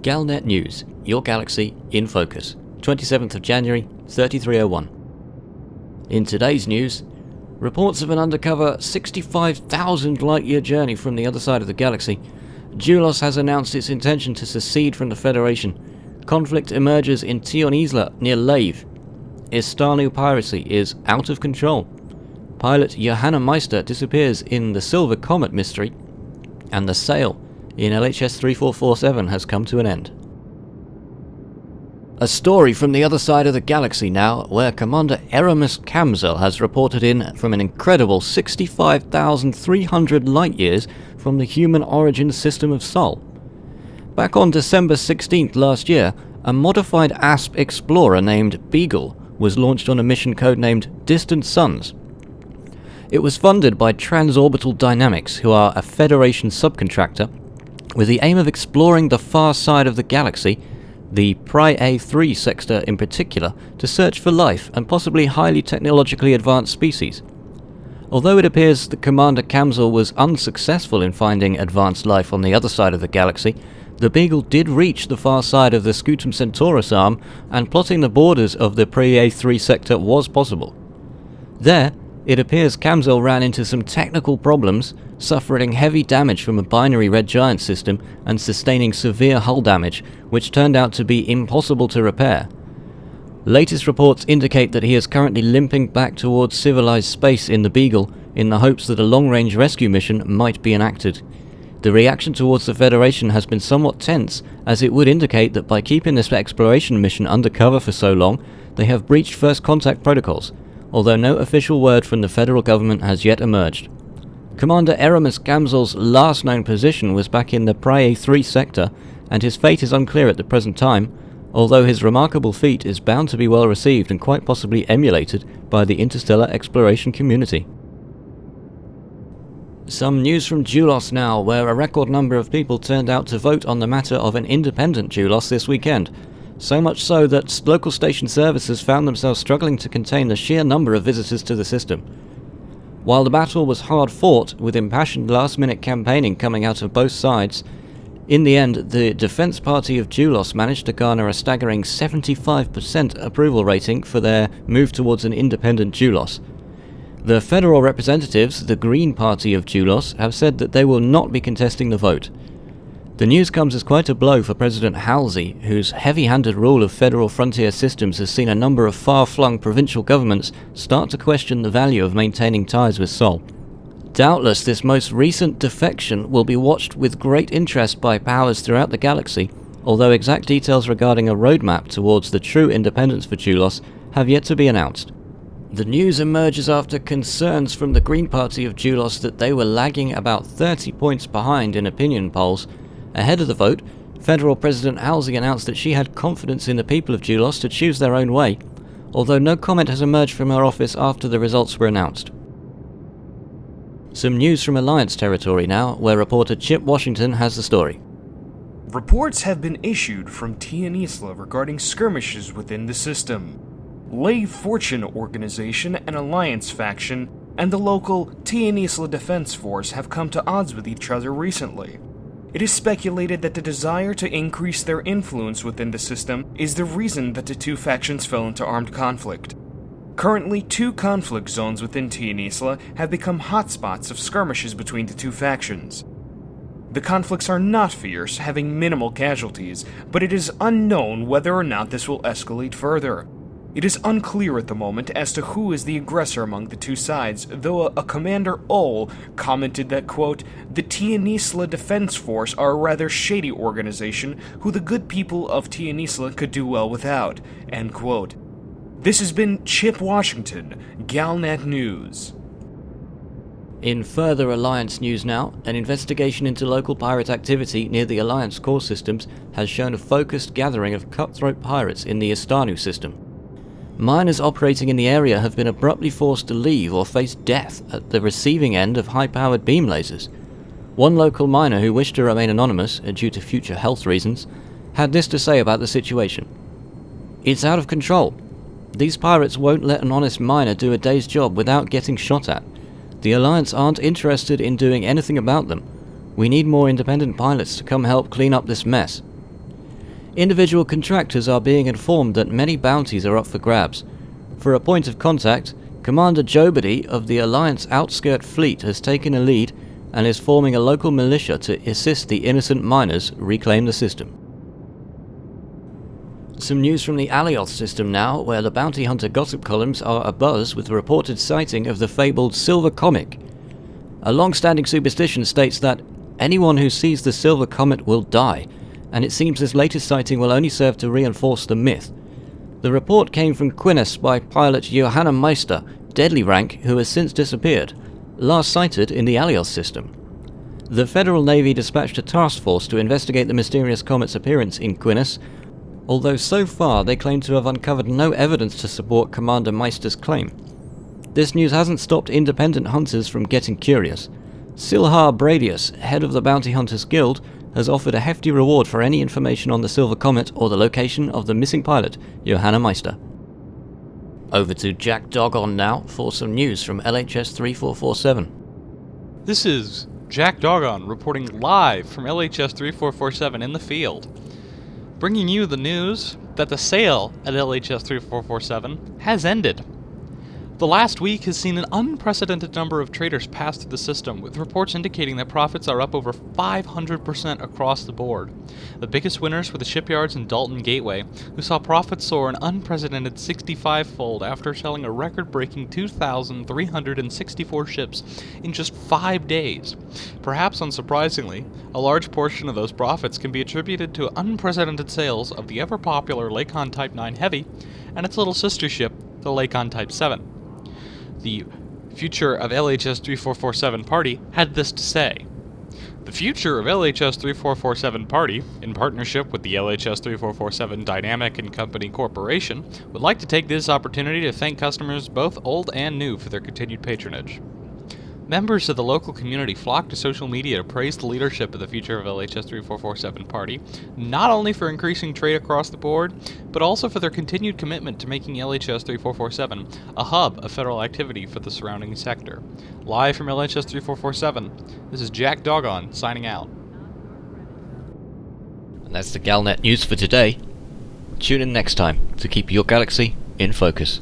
Galnet News, your galaxy in focus, 27th of January, 3301. In today's news, reports of an undercover 65,000 light-year journey from the other side of the galaxy. Dulos has announced its intention to secede from the Federation. Conflict emerges in Tionisla near Lave. Istanu piracy is out of control. Pilot Johanna Meister disappears in the Silver Comet mystery. And the sail in LHS 3447 has come to an end. A story from the other side of the galaxy now, where Commander Eramis Kamzel has reported in from an incredible 65,300 light-years from the human origin system of Sol. Back on December 16th last year, a modified ASP explorer named Beagle was launched on a mission codenamed Distant Suns. It was funded by Transorbital Dynamics, who are a Federation subcontractor, with the aim of exploring the far side of the galaxy, the Piracy 3 sector in particular, to search for life and possibly highly technologically advanced species. Although it appears that Commander Kamzel was unsuccessful in finding advanced life on the other side of the galaxy, the Beagle did reach the far side of the Scutum Centaurus arm, and plotting the borders of the Piracy 3 sector was possible. There, it appears Kamzel ran into some technical problems, suffering heavy damage from a binary red giant system and sustaining severe hull damage, which turned out to be impossible to repair. Latest reports indicate that he is currently limping back towards civilized space in the Beagle in the hopes that a long-range rescue mission might be enacted. The reaction towards the Federation has been somewhat tense, as it would indicate that by keeping this exploration mission undercover for so long, they have breached first contact protocols, although no official word from the federal government has yet emerged. Commander Eramis Kamzel's last known position was back in the Piracy 3 sector, and his fate is unclear at the present time, although his remarkable feat is bound to be well received and quite possibly emulated by the interstellar exploration community. Some news from Dulos now, where a record number of people turned out to vote on the matter of an independent Dulos this weekend. So much so that local station services found themselves struggling to contain the sheer number of visitors to the system. While the battle was hard fought, with impassioned last-minute campaigning coming out of both sides, in the end, the Defense Party of Dulos managed to garner a staggering 75% approval rating for their move towards an independent Dulos. The federal representatives, the Green Party of Dulos, have said that they will not be contesting the vote. The news comes as quite a blow for President Halsey, whose heavy-handed rule of federal frontier systems has seen a number of far-flung provincial governments start to question the value of maintaining ties with Sol. Doubtless, this most recent defection will be watched with great interest by powers throughout the galaxy, although exact details regarding a roadmap towards the true independence for Dulos have yet to be announced. The news emerges after concerns from the Green Party of Dulos that they were lagging about 30 points behind in opinion polls. Ahead of the vote, Federal President Halsey announced that she had confidence in the people of Dulos to choose their own way, although no comment has emerged from her office after the results were announced. Some news from Alliance territory now, where reporter Chip Washington has the story. Reports have been issued from Tionisla regarding skirmishes within the system. Lave Fortune Organization, an Alliance faction, and the local Tionisla Defense Force have come to odds with each other recently. It is speculated that the desire to increase their influence within the system is the reason that the two factions fell into armed conflict. Currently, 2 conflict zones within Tionisla have become hotspots of skirmishes between the two factions. The conflicts are not fierce, having minimal casualties, but it is unknown whether or not this will escalate further. It is unclear at the moment as to who is the aggressor among the two sides, though a Commander Ol commented that, quote, "The Tionisla Defense Force are a rather shady organization who the good people of Tionisla could do well without," end quote. This has been Chip Washington, Galnet News. In further Alliance news now, an investigation into local pirate activity near the Alliance core systems has shown a focused gathering of cutthroat pirates in the Istanu system. Miners operating in the area have been abruptly forced to leave or face death at the receiving end of high-powered beam lasers. One local miner who wished to remain anonymous due to future health reasons had this to say about the situation. "It's out of control. These pirates won't let an honest miner do a day's job without getting shot at. The Alliance aren't interested in doing anything about them. We need more independent pilots to come help clean up this mess." individual contractors are being informed that many bounties are up for grabs. For a point of contact, Commander Jobedy of the Alliance Outskirt Fleet has taken a lead and is forming a local militia to assist the innocent miners reclaim the system. Some news from the Alioth system now, where the bounty hunter gossip columns are abuzz with the reported sighting of the fabled Silver Comet. A long-standing superstition states that anyone who sees the Silver Comet will die, and it seems this latest sighting will only serve to reinforce the myth. The report came from Tionisla by pilot Johanna Meister, deadly rank, who has since disappeared, last sighted in the Alioth system. The Federal Navy dispatched a task force to investigate the mysterious comet's appearance in Tionisla, although so far they claim to have uncovered no evidence to support Commander Meister's claim. This news hasn't stopped independent hunters from getting curious. Silhar Bradius, head of the Bounty Hunters Guild, has offered a hefty reward for any information on the Silver Comet or the location of the missing pilot, Johanna Meister. Over to Jack Dogon now for some news from LHS 3447. This is Jack Dogon reporting live from LHS 3447 in the field, bringing you the news that the sale at LHS 3447 has ended. The last week has seen an unprecedented number of traders pass through the system, with reports indicating that profits are up over 500% across the board. The biggest winners were the shipyards in Dalton Gateway, who saw profits soar an unprecedented 65-fold after selling a record-breaking 2,364 ships in just 5 days. Perhaps unsurprisingly, a large portion of those profits can be attributed to unprecedented sales of the ever-popular Lakon Type 9 Heavy and its little sister ship, the Lakon Type 7. The future of LHS 3447 Party had this to say. The future of LHS 3447 Party, in partnership with the LHS 3447 Dynamic and Company Corporation, would like to take this opportunity to thank customers both old and new for their continued patronage. Members of the local community flocked to social media to praise the leadership of the future of LHS 3447 Party, not only for increasing trade across the board, but also for their continued commitment to making LHS 3447 a hub of federal activity for the surrounding sector. Live from LHS 3447, this is Jack Dogon signing out. And that's the Galnet news for today. Tune in next time to keep your galaxy in focus.